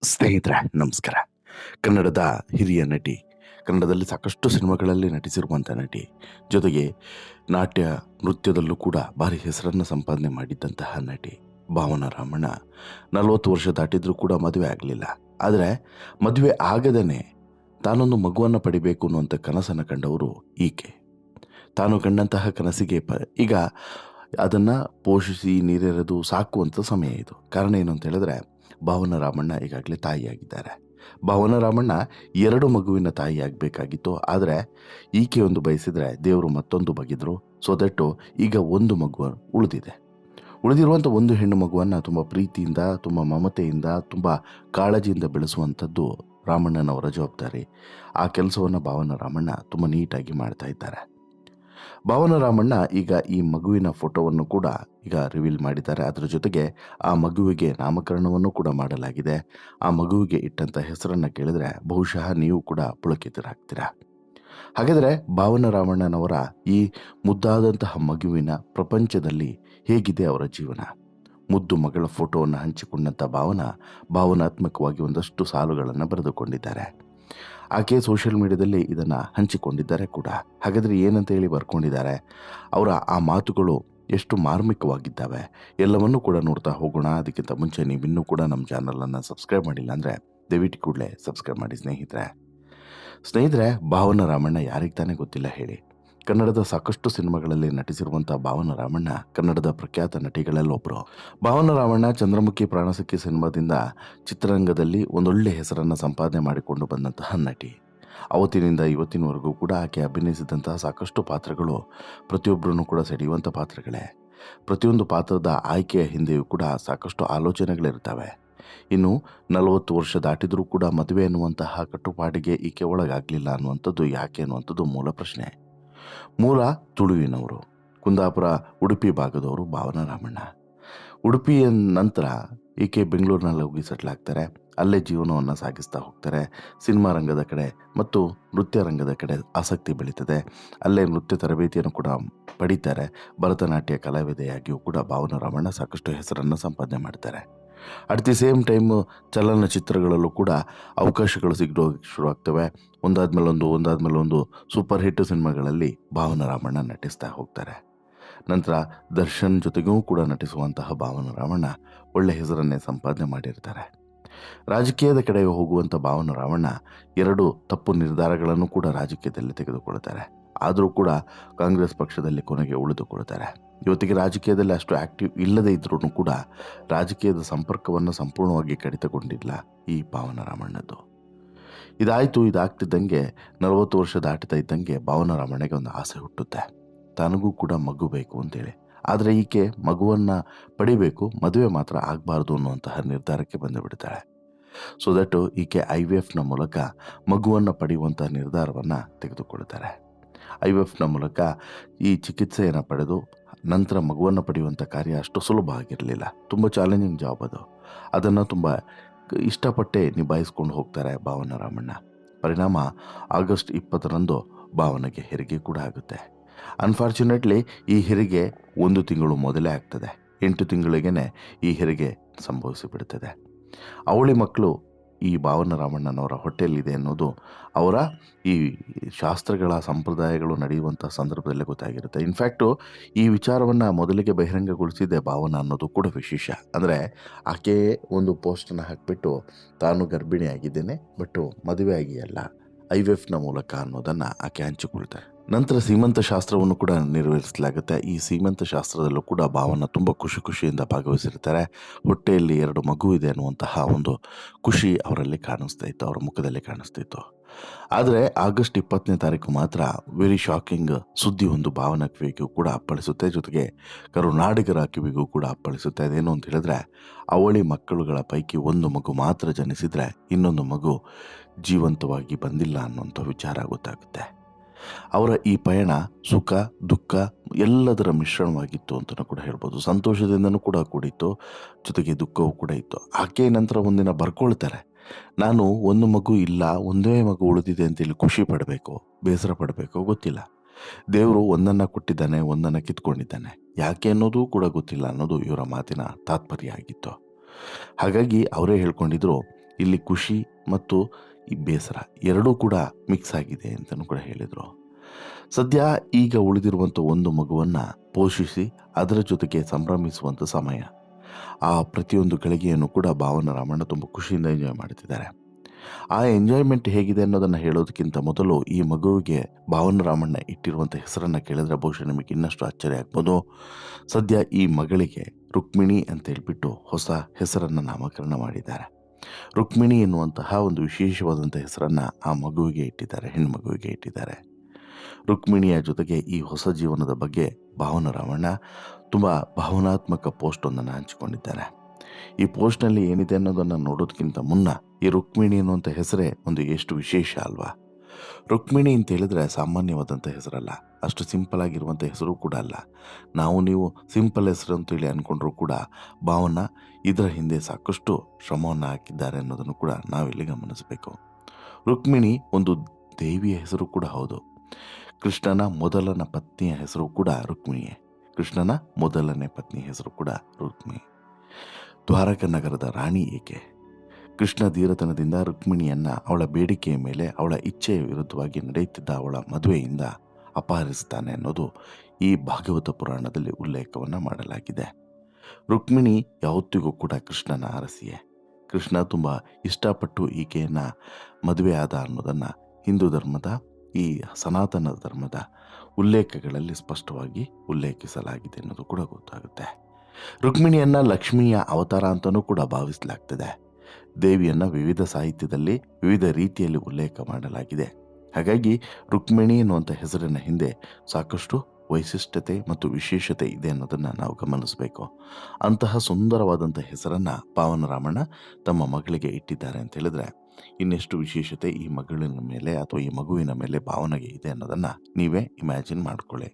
ಸ್ನೇಹಿತರೆ ನಮಸ್ಕಾರ. ಕನ್ನಡದ ಹಿರಿಯ ನಟಿ, ಕನ್ನಡದಲ್ಲಿ ಸಾಕಷ್ಟು ಸಿನಿಮಾಗಳಲ್ಲಿ ನಟಿಸಿರುವಂಥ ನಟಿ, ಜೊತೆಗೆ ನಾಟ್ಯ ನೃತ್ಯದಲ್ಲೂ ಕೂಡ ಭಾರಿ ಹೆಸರನ್ನು ಸಂಪಾದನೆ ಮಾಡಿದ್ದಂತಹ ನಟಿ ಭಾವನಾ ರಾಮಣ್ಣ 40 ವರ್ಷ ದಾಟಿದ್ರೂ ಕೂಡ ಮದುವೆ ಆಗಲಿಲ್ಲ. ಆದರೆ ಮದುವೆ ಆಗದೇ ತಾನೊಂದು ಮಗುವನ್ನು ಪಡಿಬೇಕು ಅನ್ನುವಂಥ ಕನಸನ್ನು ಕಂಡವರು ಈಕೆ. ತಾನು ಕಂಡಂತಹ ಕನಸಿಗೆ ಈಗ ಅದನ್ನು ಪೋಷಿಸಿ ನೀರೆರೆದು ಸಾಕುವಂಥ ಸಮಯ ಇದು. ಕಾರಣ ಏನು ಅಂತ ಹೇಳಿದ್ರೆ, ಭಾವನಾ ರಾಮಣ್ಣ ಈಗಾಗಲೇ ತಾಯಿಯಾಗಿದ್ದಾರೆ. ಭಾವನಾ ರಾಮಣ್ಣ 2 ಮಗುವಿನ ತಾಯಿಯಾಗಬೇಕಾಗಿತ್ತು. ಆದರೆ ಈಕೆ ಒಂದು ಬಯಸಿದರೆ ದೇವರು ಮತ್ತೊಂದು ಬಗೆದ್ರು. ಸೊ ದಟ್ಟು ಈಗ ಒಂದು ಮಗು ಉಳಿದಿರುವಂಥ ಒಂದು ಹೆಣ್ಣು ಮಗುವನ್ನು ತುಂಬ ಪ್ರೀತಿಯಿಂದ, ತುಂಬ ಮಮತೆಯಿಂದ, ತುಂಬ ಕಾಳಜಿಯಿಂದ ಬೆಳೆಸುವಂಥದ್ದು ರಾಮಣ್ಣನವರ ಜವಾಬ್ದಾರಿ. ಆ ಕೆಲಸವನ್ನು ಭಾವನಾ ರಾಮಣ್ಣ ತುಂಬ ನೀಟಾಗಿ ಮಾಡ್ತಾ ಇದ್ದಾರೆ. ಭಾವನಾ ರಾಮಣ್ಣ ಈಗ ಈ ಮಗುವಿನ ಫೋಟೋವನ್ನು ಕೂಡ ಈಗ ರಿವೀಲ್ ಮಾಡಿದ್ದಾರೆ. ಅದರ ಜೊತೆಗೆ ಆ ಮಗುವಿಗೆ ನಾಮಕರಣವನ್ನು ಕೂಡ ಮಾಡಲಾಗಿದೆ. ಆ ಮಗುವಿಗೆ ಇಟ್ಟಂಥ ಹೆಸರನ್ನು ಕೇಳಿದರೆ ಬಹುಶಃ ನೀವು ಕೂಡ ಪುಳಕಿತರಾಗ್ತೀರಾ. ಹಾಗಾದರೆ ಭಾವನಾ ರಾಮಣ್ಣನವರ ಈ ಮುದ್ದಾದಂತಹ ಮಗುವಿನ ಪ್ರಪಂಚದಲ್ಲಿ ಹೇಗಿದೆ ಅವರ ಜೀವನ? ಮುದ್ದು ಮಗಳ ಫೋಟೋವನ್ನು ಹಂಚಿಕೊಂಡಂಥ ಭಾವನಾತ್ಮಕವಾಗಿ ಒಂದಷ್ಟು ಸಾಲುಗಳನ್ನು ಬರೆದುಕೊಂಡಿದ್ದಾರೆ. ಆಕೆ ಸೋಷಿಯಲ್ ಮೀಡಿಯಾದಲ್ಲಿ ಇದನ್ನು ಹಂಚಿಕೊಂಡಿದ್ದಾರೆ ಕೂಡ. ಹಾಗಾದರೆ ಏನಂತ ಹೇಳಿ ಬರ್ಕೊಂಡಿದ್ದಾರೆ, ಅವರ ಆ ಮಾತುಗಳು ಎಷ್ಟು ಮಾರ್ಮಿಕವಾಗಿದ್ದಾವೆ ಎಲ್ಲವನ್ನೂ ಕೂಡ ನೋಡ್ತಾ ಹೋಗೋಣ. ಅದಕ್ಕಿಂತ ಮುಂಚೆ ನೀವು ಇನ್ನೂ ಕೂಡ ನಮ್ಮ ಚಾನಲನ್ನು ಸಬ್ಸ್ಕ್ರೈಬ್ ಮಾಡಿಲ್ಲ ಅಂದರೆ ದಯವಿಟ್ಟು ಕೂಡಲೇ ಸಬ್ಸ್ಕ್ರೈಬ್ ಮಾಡಿ ಸ್ನೇಹಿತರೆ. ಭಾವನಾ ರಾಮಣ್ಣ ಯಾರಿಗೆ ತಾನೇ ಗೊತ್ತಿಲ್ಲ ಹೇಳಿ. ಕನ್ನಡದ ಸಾಕಷ್ಟು ಸಿನಿಮಾಗಳಲ್ಲಿ ನಟಿಸಿರುವಂಥ ಭಾವನಾ ರಾಮಣ್ಣ ಕನ್ನಡದ ಪ್ರಖ್ಯಾತ ನಟಿಗಳಲ್ಲೊಬ್ಬರು. ಭಾವನಾ ರಾಮಣ್ಣ ಚಂದ್ರಮುಖಿ ಪ್ರಾಣಸಖಿ ಸಿನಿಮಾದಿಂದ ಚಿತ್ರರಂಗದಲ್ಲಿ ಒಂದೊಳ್ಳೆ ಹೆಸರನ್ನು ಸಂಪಾದನೆ ಮಾಡಿಕೊಂಡು ಬಂದಂತಹ ನಟಿ. ಅವತ್ತಿನಿಂದ ಇವತ್ತಿನವರೆಗೂ ಕೂಡ ಆಕೆ ಅಭಿನಯಿಸಿದಂತಹ ಸಾಕಷ್ಟು ಪಾತ್ರಗಳು ಪ್ರತಿಯೊಬ್ಬರನ್ನು ಕೂಡ ಸೆಳೆಯುವಂಥ ಪಾತ್ರಗಳೇ. ಪ್ರತಿಯೊಂದು ಪಾತ್ರದ ಆಯ್ಕೆಯ ಹಿಂದೆಯೂ ಕೂಡ ಸಾಕಷ್ಟು ಆಲೋಚನೆಗಳಿರ್ತವೆ. ಇನ್ನು 40 ವರ್ಷ ದಾಟಿದರೂ ಕೂಡ ಮದುವೆ ಅನ್ನುವಂತಹ ಕಟ್ಟುಪಾಡಿಗೆ ಈಕೆ ಒಳಗಾಗಲಿಲ್ಲ ಅನ್ನುವಂಥದ್ದು ಯಾಕೆ ಅನ್ನುವಂಥದ್ದು ಮೂಲ ಪ್ರಶ್ನೆ. ಮೂಲ ತುಳುವಿನವರು, ಕುಂದಾಪುರ ಉಡುಪಿ ಭಾಗದವರು ಭಾವನಾ ರಾಮಣ್ಣ. ಉಡುಪಿಯ ನಂತರ ಈಕೆ ಬೆಂಗಳೂರಿನಲ್ಲಿ ಹೋಗಿ ಸೆಟ್ಲ್ ಆಗ್ತಾರೆ. ಅಲ್ಲೇ ಜೀವನವನ್ನು ಸಾಗಿಸ್ತಾ ಹೋಗ್ತಾರೆ. ಸಿನಿಮಾ ರಂಗದ ಕಡೆ ಮತ್ತು ನೃತ್ಯ ರಂಗದ ಕಡೆ ಆಸಕ್ತಿ ಬೆಳೀತದೆ. ಅಲ್ಲೇ ನೃತ್ಯ ತರಬೇತಿಯನ್ನು ಕೂಡ ಪಡೀತಾರೆ. ಭರತನಾಟ್ಯ ಕಲಾವಿದೆಯಾಗಿಯೂ ಕೂಡ ಭಾವನಾ ರಾಮಣ್ಣ ಸಾಕಷ್ಟು ಹೆಸರನ್ನು ಸಂಪಾದನೆ ಮಾಡ್ತಾರೆ. ಅಟ್ ದಿ ಸೇಮ್ ಟೈಮ್ ಚಲನಚಿತ್ರಗಳಲ್ಲೂ ಕೂಡ ಅವಕಾಶಗಳು ಸಿಗೋಕ್ಕೆ ಶುರುವಾಗ್ತವೆ. ಒಂದಾದ್ಮೇಲೆ ಒಂದು ಸೂಪರ್ ಹಿಟ್ ಸಿನಿಮಾಗಳಲ್ಲಿ ಭಾವನಾ ರಾಮಣ್ಣ ನಟಿಸ್ತಾ ಹೋಗ್ತಾರೆ. ನಂತರ ದರ್ಶನ್ ಜೊತೆಗೂ ಕೂಡ ನಟಿಸುವಂತಹ ಭಾವನಾ ರಾಮಣ್ಣ ಒಳ್ಳೆ ಹೆಸರನ್ನೇ ಸಂಪಾದನೆ ಮಾಡಿರ್ತಾರೆ. ರಾಜಕೀಯದ ಕಡೆಗೆ ಹೋಗುವಂಥ ಭಾವನಾ ರಾಮಣ್ಣ 2 ತಪ್ಪು ನಿರ್ಧಾರಗಳನ್ನು ಕೂಡ ರಾಜಕೀಯದಲ್ಲಿ ತೆಗೆದುಕೊಳ್ತಾರೆ. ಆದರೂ ಕೂಡ ಕಾಂಗ್ರೆಸ್ ಪಕ್ಷದಲ್ಲಿ ಕೊನೆಗೆ ಉಳಿದುಕೊಳ್ತಾರೆ. ಇವತ್ತಿಗೆ ರಾಜಕೀಯದಲ್ಲಿ ಅಷ್ಟು ಆ್ಯಕ್ಟಿವ್ ಇಲ್ಲದೇ ಇದ್ರೂ ಕೂಡ ರಾಜಕೀಯದ ಸಂಪರ್ಕವನ್ನು ಸಂಪೂರ್ಣವಾಗಿ ಕಡಿತಗೊಂಡಿಲ್ಲ ಈ ಭಾವನಾ ರಾಮಣ್ಣದ್ದು. ಇದಾಗ್ತಿದ್ದಂಗೆ 40 ವರ್ಷ ದಾಟಿತಾ ಇದ್ದಂಗೆ ಭಾವನಾ ರಾಮಣ್ಣಗೆ ಒಂದು ಆಸೆ ಹುಟ್ಟುತ್ತೆ, ತನಗೂ ಕೂಡ ಮಗು ಬೇಕು ಅಂತೇಳಿ. ಆದರೆ ಈಕೆ ಮಗುವನ್ನು ಪಡಿಬೇಕು, ಮದುವೆ ಮಾತ್ರ ಆಗಬಾರ್ದು ಅನ್ನುವಂತಹ ನಿರ್ಧಾರಕ್ಕೆ ಬಂದುಬಿಡ್ತಾಳೆ. ಸೊ ದಟ್ ಈಕೆ IVFನ ಮೂಲಕ ಮಗುವನ್ನು ಪಡೆಯುವಂಥ ನಿರ್ಧಾರವನ್ನು ತೆಗೆದುಕೊಳ್ತಾರೆ. IVFನ ಮೂಲಕ ಈ ಚಿಕಿತ್ಸೆಯನ್ನು ಪಡೆದು ನಂತರ ಮಗುವನ್ನು ಪಡೆಯುವಂಥ ಕಾರ್ಯ ಅಷ್ಟು ಸುಲಭ ಆಗಿರಲಿಲ್ಲ. ತುಂಬ ಚಾಲೆಂಜಿಂಗ್ ಜಾಬ್ ಅದು. ಅದನ್ನು ತುಂಬ ಇಷ್ಟಪಟ್ಟೇ ನಿಭಾಯಿಸ್ಕೊಂಡು ಹೋಗ್ತಾರೆ ಭಾವನಾ ರಾಮಣ್ಣ. ಪರಿಣಾಮ ಆಗಸ್ಟ್ 20ರಂದು ಭಾವನೆಗೆ ಹೆರಿಗೆ ಕೂಡ ಆಗುತ್ತೆ. ಅನ್ಫಾರ್ಚುನೇಟ್ಲಿ ಈ ಹೆರಿಗೆ 1 ತಿಂಗಳು ಮೊದಲೇ ಆಗ್ತದೆ. 8 ತಿಂಗಳಿಗೇ ಈ ಹೆರಿಗೆ ಸಂಭವಿಸಿಬಿಡ್ತದೆ. ಅವಳಿ ಮಕ್ಕಳು ಈ ಭಾವನಾ ರಾಮಣ್ಣನವರ ಹೊಟ್ಟೆಯಲ್ಲಿದೆ ಅನ್ನೋದು ಅವರ ಈ ಶಾಸ್ತ್ರಗಳ ಸಂಪ್ರದಾಯಗಳು ನಡೆಯುವಂಥ ಸಂದರ್ಭದಲ್ಲೇ ಗೊತ್ತಾಗಿರುತ್ತೆ. ಇನ್ಫ್ಯಾಕ್ಟು ಈ ವಿಚಾರವನ್ನು ಮೊದಲಿಗೆ ಬಹಿರಂಗಗೊಳಿಸಿದೆ ಭಾವನಾ ಅನ್ನೋದು ಕೂಡ ವಿಶೇಷ. ಅಂದರೆ ಆಕೆ ಒಂದು ಪೋಸ್ಟನ್ನು ಹಾಕಿಬಿಟ್ಟು ತಾನು ಗರ್ಭಿಣಿಯಾಗಿದ್ದೇನೆ, ಬಟ್ಟು ಮದುವೆ ಆಗಿಯಲ್ಲ, IVFನ ಮೂಲಕ ಅನ್ನೋದನ್ನು ಆಕೆ ಹಂಚಿಕೊಳ್ತಾರೆ. ನಂತರ ಸೀಮಂತ ಶಾಸ್ತ್ರವನ್ನು ಕೂಡ ನೆರವೇರಿಸಲಾಗುತ್ತೆ. ಈ ಸೀಮಂತ ಶಾಸ್ತ್ರದಲ್ಲೂ ಕೂಡ ಭಾವನ ತುಂಬ ಖುಷಿಯಿಂದ ಭಾಗವಹಿಸಿರ್ತಾರೆ. ಹೊಟ್ಟೆಯಲ್ಲಿ 2 ಮಗು ಇದೆ ಅನ್ನುವಂತಹ ಒಂದು ಖುಷಿ ಅವರಲ್ಲಿ ಕಾಣಿಸ್ತಾ ಇತ್ತು, ಅವರ ಮುಖದಲ್ಲಿ ಕಾಣಿಸ್ತಾ ಇತ್ತು. ಆದರೆ ಆಗಸ್ಟ್ 20ನೇ ತಾರೀಕು ಮಾತ್ರ ವೆರಿ ಶಾಕಿಂಗ್ ಸುದ್ದಿ ಒಂದು ಭಾವನಾ ಕಿವಿಗೂ ಕೂಡ ಅಪ್ಪಳಿಸುತ್ತೆ. ಜೊತೆಗೆ ಕರುನಾಡಿಗರ ಕಿವಿಗೂ ಕೂಡ ಅಪ್ಪಳಿಸುತ್ತೆ. ಅದೇನು ಅಂತ ಹೇಳಿದ್ರೆ, ಅವಳಿ ಮಕ್ಕಳುಗಳ ಪೈಕಿ 1 ಮಗು ಮಾತ್ರ ಜನಿಸಿದರೆ ಇನ್ನೊಂದು ಮಗು ಜೀವಂತವಾಗಿ ಬಂದಿಲ್ಲ ಅನ್ನುವಂಥ ವಿಚಾರ ಗೊತ್ತಾಗುತ್ತೆ. ಅವರ ಈ ಪಯಣ ಸುಖ ದುಃಖ ಎಲ್ಲದರ ಮಿಶ್ರಣವಾಗಿತ್ತು ಅಂತಲೂ ಕೂಡ ಹೇಳ್ಬೋದು. ಸಂತೋಷದಿಂದನೂ ಕೂಡ ಕೂಡಿತ್ತು, ಜೊತೆಗೆ ದುಃಖವೂ ಕೂಡ ಇತ್ತು. ಆಕೆ ನಂತರ ಒಂದಿನ ಬರ್ಕೊಳ್ತಾರೆ, ನಾನು 1 ಮಗು ಇಲ್ಲ, ಒಂದೇ ಮಗು ಉಳಿದಿದೆ ಅಂತೇಳಿ ಖುಷಿ ಪಡಬೇಕು, ಬೇಸರ ಪಡಬೇಕು ಗೊತ್ತಿಲ್ಲ. ದೇವರು ಒಂದನ್ನು ಕೊಟ್ಟಿದ್ದಾನೆ, ಒಂದನ್ನು ಕಿತ್ಕೊಂಡಿದ್ದಾನೆ. ಯಾಕೆ ಅನ್ನೋದು ಕೂಡ ಗೊತ್ತಿಲ್ಲ ಅನ್ನೋದು ಇವರ ಮಾತಿನ ತಾತ್ಪರ್ಯ ಆಗಿತ್ತು. ಹಾಗಾಗಿ ಅವರೇ ಹೇಳ್ಕೊಂಡಿದ್ರು, ಇಲ್ಲಿ ಖುಷಿ ಮತ್ತು ಈ ಬೇಸರ ಎರಡೂ ಕೂಡ ಮಿಕ್ಸ್ ಆಗಿದೆ ಅಂತಲೂ ಕೂಡ ಹೇಳಿದರು. ಸದ್ಯ ಈಗ ಉಳಿದಿರುವಂಥ ಒಂದು ಮಗುವನ್ನು ಪೋಷಿಸಿ ಅದರ ಜೊತೆಗೆ ಸಂಭ್ರಮಿಸುವಂಥ ಸಮಯ. ಆ ಪ್ರತಿಯೊಂದು ಗಳಿಗೆಯನ್ನು ಕೂಡ ಭಾವನ ರಾಮಣ್ಣ ತುಂಬ ಖುಷಿಯಿಂದ ಎಂಜಾಯ್ ಮಾಡ್ತಿದ್ದಾರೆ. ಆ ಎಂಜಾಯ್ಮೆಂಟ್ ಹೇಗಿದೆ ಅನ್ನೋದನ್ನು ಹೇಳೋದಕ್ಕಿಂತ ಮೊದಲು ಈ ಮಗುವಿಗೆ ಭಾವನ ರಾಮಣ್ಣ ಇಟ್ಟಿರುವಂಥ ಹೆಸರನ್ನು ಕೇಳಿದ್ರೆ ಬಹುಶಃ ನಿಮಗೆ ಇನ್ನಷ್ಟು ಆಶ್ಚರ್ಯ ಆಗ್ಬೋದು. ಸದ್ಯ ಈ ಮಗಳಿಗೆ ರುಕ್ಮಿಣಿ ಅಂತ ಹೇಳ್ಬಿಟ್ಟು ಹೊಸ ಹೆಸರನ್ನು ನಾಮಕರಣ ಮಾಡಿದ್ದಾರೆ. ರುಕ್ಮಿಣಿ ಎನ್ನುವಂತಹ ಒಂದು ವಿಶೇಷವಾದಂಥ ಹೆಸರನ್ನು ಆ ಮಗುವಿಗೆ ಇಟ್ಟಿದ್ದಾರೆ, ಹೆಣ್ಮಗುವಿಗೆ ಇಟ್ಟಿದ್ದಾರೆ. ರುಕ್ಮಿಣಿಯ ಜೊತೆಗೆ ಈ ಹೊಸ ಜೀವನದ ಬಗ್ಗೆ ಭಾವನ ರಾಮಣ್ಣ ತುಂಬ ಭಾವನಾತ್ಮಕ ಪೋಸ್ಟೊಂದನ್ನು ಹಂಚಿಕೊಂಡಿದ್ದಾರೆ. ಈ ಪೋಸ್ಟ್ನಲ್ಲಿ ಏನಿದೆ ಅನ್ನೋದನ್ನು ನೋಡೋದಕ್ಕಿಂತ ಮುನ್ನ ಈ ರುಕ್ಮಿಣಿ ಅನ್ನುವಂಥ ಹೆಸರೇ ಒಂದು ಎಷ್ಟು ವಿಶೇಷ ಅಲ್ವಾ. ರುಕ್ಮಿಣಿ ಅಂತ ಹೇಳಿದ್ರೆ ಸಾಮಾನ್ಯವಾದಂಥ ಹೆಸರಲ್ಲ, ಅಷ್ಟು ಸಿಂಪಲ್ ಆಗಿರುವಂಥ ಹೆಸರು ಕೂಡ ಅಲ್ಲ. ನಾವು ನೀವು ಸಿಂಪಲ್ ಹೆಸರು ಅಂತೇಳಿ ಅಂದ್ಕೊಂಡ್ರೂ ಕೂಡ ಭಾವನ ಇದರ ಹಿಂದೆ ಸಾಕಷ್ಟು ಶ್ರಮವನ್ನು ಹಾಕಿದ್ದಾರೆ ಅನ್ನೋದನ್ನು ಕೂಡ ನಾವಿಲ್ಲಿ ಗಮನಿಸಬೇಕು. ರುಕ್ಮಿಣಿ ಒಂದು ದೇವಿಯ ಹೆಸರು ಕೂಡ ಹೌದು. ಕೃಷ್ಣನ ಮೊದಲನ ಪತ್ನಿಯ ಹೆಸರು ಕೂಡ ರುಕ್ಮಿಣಿಯೇ. ಕೃಷ್ಣನ ಮೊದಲನೇ ಪತ್ನಿಯ ಹೆಸರು ಕೂಡ ರುಕ್ಮಿಣಿ. ದ್ವಾರಕ ನಗರದ ರಾಣಿ ಏಕೆ? ಕೃಷ್ಣ ಧೀರತನದಿಂದ ರುಕ್ಮಿಣಿಯನ್ನು ಅವಳ ಬೇಡಿಕೆಯ ಮೇಲೆ ಅವಳ ಇಚ್ಛೆಯ ವಿರುದ್ಧವಾಗಿ ನಡೆಯುತ್ತಿದ್ದ ಅವಳ ಮದುವೆಯಿಂದ ಅಪಹರಿಸ್ತಾನೆ ಅನ್ನೋದು ಈ ಭಾಗವತ ಪುರಾಣದಲ್ಲಿ ಉಲ್ಲೇಖವನ್ನು ಮಾಡಲಾಗಿದೆ. ರುಕ್ಮಿಣಿ ಯಾವತ್ತಿಗೂ ಕೂಡ ಕೃಷ್ಣನ ಅರಸಿಯೇ. ಕೃಷ್ಣ ತುಂಬ ಇಷ್ಟಪಟ್ಟು ಈಕೆಯನ್ನು ಮದುವೆ ಆದ ಅನ್ನೋದನ್ನು ಹಿಂದೂ ಧರ್ಮದ ಈ ಸನಾತನ ಧರ್ಮದ ಉಲ್ಲೇಖಗಳಲ್ಲಿ ಸ್ಪಷ್ಟವಾಗಿ ಉಲ್ಲೇಖಿಸಲಾಗಿದೆ ಅನ್ನೋದು ಕೂಡ ಗೊತ್ತಾಗುತ್ತೆ. ರುಕ್ಮಿಣಿಯನ್ನು ಲಕ್ಷ್ಮಿಯ ಅವತಾರ ಅಂತಲೂ ಕೂಡ ಭಾವಿಸಲಾಗ್ತದೆ. ದೇವಿಯನ್ನು ವಿವಿಧ ಸಾಹಿತ್ಯದಲ್ಲಿ ವಿವಿಧ ರೀತಿಯಲ್ಲಿ ಉಲ್ಲೇಖ ಮಾಡಲಾಗಿದೆ. ಹಾಗಾಗಿ ರುಕ್ಮಿಣಿ ಎನ್ನುವಂಥ ಹೆಸರಿನ ಹಿಂದೆ ಸಾಕಷ್ಟು ವೈಶಿಷ್ಟ್ಯತೆ ಮತ್ತು ವಿಶೇಷತೆ ಇದೆ ಅನ್ನೋದನ್ನು ನಾವು ಗಮನಿಸಬೇಕು. ಅಂತಹ ಸುಂದರವಾದಂಥ ಹೆಸರನ್ನು ಭಾವನ ರಾಮಣ್ಣ ತಮ್ಮ ಮಗಳಿಗೆ ಇಟ್ಟಿದ್ದಾರೆ ಅಂತ ಹೇಳಿದ್ರೆ ಇನ್ನೆಷ್ಟು ವಿಶೇಷತೆ ಈ ಮಗಳಿನ ಮೇಲೆ ಅಥವಾ ಈ ಮಗುವಿನ ಮೇಲೆ ಭಾವನೆಗೆ ಇದೆ ಅನ್ನೋದನ್ನು ನೀವೇ ಇಮ್ಯಾಜಿನ್ ಮಾಡ್ಕೊಳ್ಳಿ.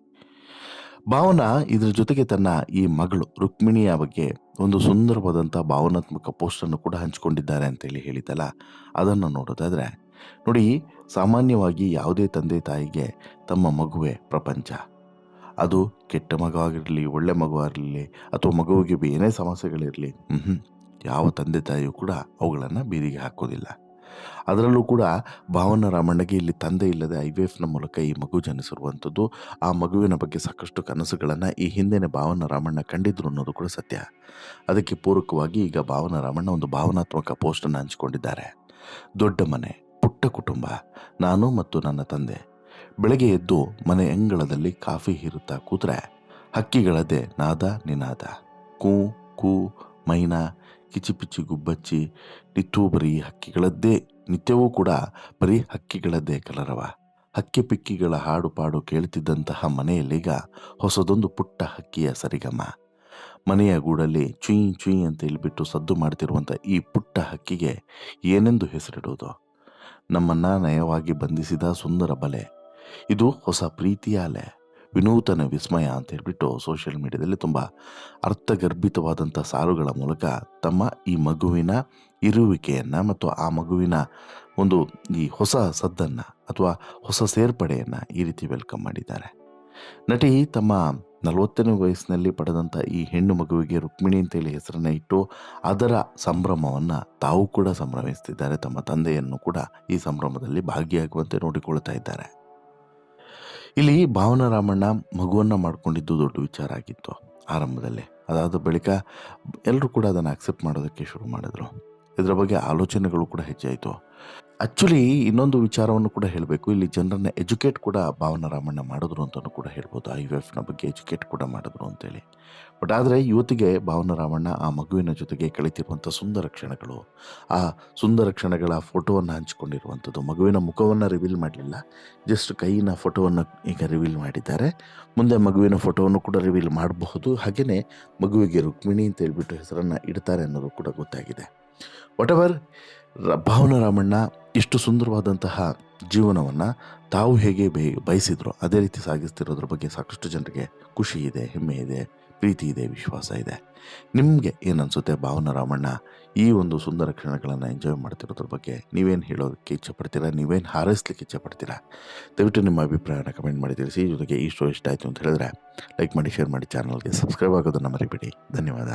ಭಾವನ ಇದರ ಜೊತೆಗೆ ತನ್ನ ಈ ಮಗಳು ರುಕ್ಮಿಣಿಯ ಬಗ್ಗೆ ಒಂದು ಸುಂದರವಾದಂಥ ಭಾವನಾತ್ಮಕ ಪೋಸ್ಟನ್ನು ಕೂಡ ಹಂಚಿಕೊಂಡಿದ್ದಾರೆ ಅಂತೇಳಿ ಹೇಳಿದ್ದಲ್ಲ, ಅದನ್ನು ನೋಡೋದಾದರೆ ನೋಡಿ, ಸಾಮಾನ್ಯವಾಗಿ ಯಾವುದೇ ತಂದೆ ತಾಯಿಗೆ ತಮ್ಮ ಮಗುವೇ ಪ್ರಪಂಚ. ಅದು ಕೆಟ್ಟ ಮಗು ಆಗಿರಲಿ, ಒಳ್ಳೆ ಮಗು ಆಗಿರಲಿ, ಅಥವಾ ಮಗುವಿಗೆ ಏನೇ ಸಮಸ್ಯೆಗಳಿರಲಿ, ಯಾವ ತಂದೆ ತಾಯಿಯೂ ಕೂಡ ಅವುಗಳನ್ನು ಬೀದಿಗೆ ಹಾಕೋದಿಲ್ಲ. ಅದರಲ್ಲೂ ಕೂಡ ಭಾವನ ರಾಮಣ್ಣಗೆ ಇಲ್ಲಿ ತಂದೆ ಇಲ್ಲದೆ IVFನ ಮೂಲಕ ಈ ಮಗು ಜನಿಸಿರುವಂಥದ್ದು. ಆ ಮಗುವಿನ ಬಗ್ಗೆ ಸಾಕಷ್ಟು ಕನಸುಗಳನ್ನು ಈ ಹಿಂದೆನೇ ಭಾವನ ರಾಮಣ್ಣ ಕಂಡಿದ್ರು ಅನ್ನೋದು ಕೂಡ ಸತ್ಯ. ಅದಕ್ಕೆ ಪೂರಕವಾಗಿ ಈಗ ಭಾವನ ರಾಮಣ್ಣ ಒಂದು ಭಾವನಾತ್ಮಕ ಪೋಸ್ಟನ್ನು ಹಂಚಿಕೊಂಡಿದ್ದಾರೆ. ದೊಡ್ಡ ಮನೆ, ಪುಟ್ಟ ಕುಟುಂಬ, ನಾನು ಮತ್ತು ನನ್ನ ತಂದೆ. ಬೆಳಗ್ಗೆ ಎದ್ದು ಮನೆ ಅಂಗಳದಲ್ಲಿ ಕಾಫಿ ಹೀರುತ್ತಾ ಕೂತ್ರೆ ಹಕ್ಕಿಗಳದ್ದೇ ನಾದ ನಿನಾದ. ಕೂ ಕೂ ಮೈನಾ, ಕಿಚಿಪಿಚಿ ಗುಬ್ಬಚ್ಚಿ, ನಿತ್ಯವೂ ಬರೀ ಹಕ್ಕಿಗಳದ್ದೇ, ನಿತ್ಯವೂ ಕೂಡ ಬರೀ ಹಕ್ಕಿಗಳದ್ದೇ ಕಲರವ. ಹಕ್ಕಿ ಪಿಕ್ಕಿಗಳ ಹಾಡು ಪಾಡು ಕೇಳ್ತಿದ್ದಂತಹ ಮನೆಯಲ್ಲೀಗ ಹೊಸದೊಂದು ಪುಟ್ಟ ಹಕ್ಕಿಯ ಸರಿಗಮ. ಮನೆಯ ಗೂಡಲ್ಲಿ ಚುಯ್ ಚುಯ್ ಅಂತ ಹೇಳ್ಬಿಟ್ಟು ಸದ್ದು ಮಾಡ್ತಿರುವಂಥ ಈ ಪುಟ್ಟ ಹಕ್ಕಿಗೆ ಏನೆಂದು ಹೆಸರಿಡೋದು? ನಮ್ಮನ್ನು ನಯವಾಗಿ ಬಂಧಿಸಿದ ಸುಂದರ ಬಲೆ, ಇದು ಹೊಸ ಪ್ರೀತಿಯ ಅಲೆ, ವಿನೂತನ ವಿಸ್ಮಯ ಅಂತ ಹೇಳ್ಬಿಟ್ಟು ಸೋಷಿಯಲ್ ಮೀಡಿಯಾದಲ್ಲಿ ತುಂಬ ಅರ್ಥಗರ್ಭಿತವಾದಂಥ ಸಾಲುಗಳ ಮೂಲಕ ತಮ್ಮ ಈ ಮಗುವಿನ ಇರುವಿಕೆಯನ್ನು ಮತ್ತು ಆ ಮಗುವಿನ ಒಂದು ಈ ಹೊಸ ಸದ್ದನ್ನು ಅಥವಾ ಹೊಸ ಸೇರ್ಪಡೆಯನ್ನು ಈ ರೀತಿ ವೆಲ್ಕಮ್ ಮಾಡಿದ್ದಾರೆ. ನಟಿ ತಮ್ಮ 40ನೇ ವಯಸ್ಸಿನಲ್ಲಿ ಪಡೆದಂಥ ಈ ಹೆಣ್ಣು ಮಗುವಿಗೆ ರುಕ್ಮಿಣಿ ಅಂತೇಳಿ ಹೆಸರನ್ನು ಇಟ್ಟು ಅದರ ಸಂಭ್ರಮವನ್ನು ತಾವು ಕೂಡ ಸಂಭ್ರಮಿಸ್ತಿದ್ದಾರೆ. ತಮ್ಮ ತಂದೆಯನ್ನು ಕೂಡ ಈ ಸಂಭ್ರಮದಲ್ಲಿ ಭಾಗಿಯಾಗುವಂತೆ ನೋಡಿಕೊಳ್ತಾ ಇದ್ದಾರೆ. ಇಲ್ಲಿ ಭಾವನ ರಾಮಣ್ಣ ಮಗುವನ್ನು ಮಾಡ್ಕೊಂಡಿದ್ದು ದೊಡ್ಡ ವಿಚಾರ ಆಗಿತ್ತು ಆರಂಭದಲ್ಲೇ. ಅದಾದ ಬಳಿಕ ಎಲ್ಲರೂ ಕೂಡ ಅದನ್ನು ಅಕ್ಸೆಪ್ಟ್ ಮಾಡೋದಕ್ಕೆ ಶುರು ಮಾಡಿದ್ರು. ಇದರ ಬಗ್ಗೆ ಆಲೋಚನೆಗಳು ಕೂಡ ಹೆಚ್ಚಾಯಿತು. ಆ್ಯಕ್ಚುಲಿ ಇನ್ನೊಂದು ವಿಚಾರವನ್ನು ಕೂಡ ಹೇಳಬೇಕು. ಇಲ್ಲಿ ಜನರನ್ನು ಎಜುಕೇಟ್ ಕೂಡ ಭಾವನ ರಾಮಣ್ಣ ಮಾಡಿದ್ರು ಅಂತಲೂ ಕೂಡ ಹೇಳ್ಬೋದು. IVFನ ಬಗ್ಗೆ ಎಜುಕೇಟ್ ಕೂಡ ಮಾಡಿದ್ರು ಅಂತೇಳಿ. ಬಟ್ ಆದರೆ ಇವತ್ತಿಗೆ ಭಾವನ ರಾಮಣ್ಣ ಆ ಮಗುವಿನ ಜೊತೆಗೆ ಕಳೀತಿರುವಂಥ ಸುಂದರ ಕ್ಷಣಗಳು, ಆ ಸುಂದರ ಕ್ಷಣಗಳ ಫೋಟೋವನ್ನು ಹಂಚಿಕೊಂಡಿರುವಂಥದ್ದು. ಮಗುವಿನ ಮುಖವನ್ನು ರಿವೀಲ್ ಮಾಡಲಿಲ್ಲ, ಜಸ್ಟ್ ಕೈಯಿನ ಫೋಟೋವನ್ನು ಈಗ ರಿವೀಲ್ ಮಾಡಿದ್ದಾರೆ. ಮುಂದೆ ಮಗುವಿನ ಫೋಟೋವನ್ನು ಕೂಡ ರಿವೀಲ್ ಮಾಡಬಹುದು. ಹಾಗೆಯೇ ಮಗುವಿಗೆ ರುಕ್ಮಿಣಿ ಅಂತ ಹೇಳ್ಬಿಟ್ಟು ಹೆಸರನ್ನು ಇಡ್ತಾರೆ ಅನ್ನೋದು ಕೂಡ ಗೊತ್ತಾಗಿದೆ. ವಾಟೆವರ್, ಭಾವನ ರಾಮಣ್ಣ ಇಷ್ಟು ಸುಂದರವಾದಂತಹ ಜೀವನವನ್ನು ತಾವು ಹೇಗೆ ಬಯಸಿದ್ರು ಅದೇ ರೀತಿ ಸಾಗಿಸ್ತಿರೋದ್ರ ಬಗ್ಗೆ ಸಾಕಷ್ಟು ಜನರಿಗೆ ಖುಷಿ ಇದೆ, ಹೆಮ್ಮೆ ಇದೆ, ಪ್ರೀತಿ ಇದೆ, ವಿಶ್ವಾಸ ಇದೆ. ನಿಮಗೆ ಏನನ್ಸುತ್ತೆ? ಭಾವನ ರಾಮಣ್ಣ ಈ ಒಂದು ಸುಂದರ ಕ್ಷಣಗಳನ್ನು ಎಂಜಾಯ್ ಮಾಡ್ತಿರೋದ್ರ ಬಗ್ಗೆ ನೀವೇನು ಹೇಳೋದಕ್ಕೆ ಇಚ್ಛೆಪಡ್ತೀರಾ? ನೀವೇನು ಹಾರೈಸ್ಲಿಕ್ಕೆ ಇಚ್ಛೆಪಡ್ತೀರಾ? ದಯವಿಟ್ಟು ನಿಮ್ಮ ಅಭಿಪ್ರಾಯನ ಕಮೆಂಟ್ ಮಾಡಿ ತಿಳಿಸಿ. ಜೊತೆಗೆ ಈ ಶೋ ಇಷ್ಟ ಆಯಿತು ಅಂತ ಹೇಳಿದ್ರೆ ಲೈಕ್ ಮಾಡಿ, ಶೇರ್ ಮಾಡಿ, ಚಾನಲ್ಗೆ ಸಬ್ಸ್ಕ್ರೈಬ್ ಆಗೋದನ್ನು ಮರಿಬೇಡಿ. ಧನ್ಯವಾದ.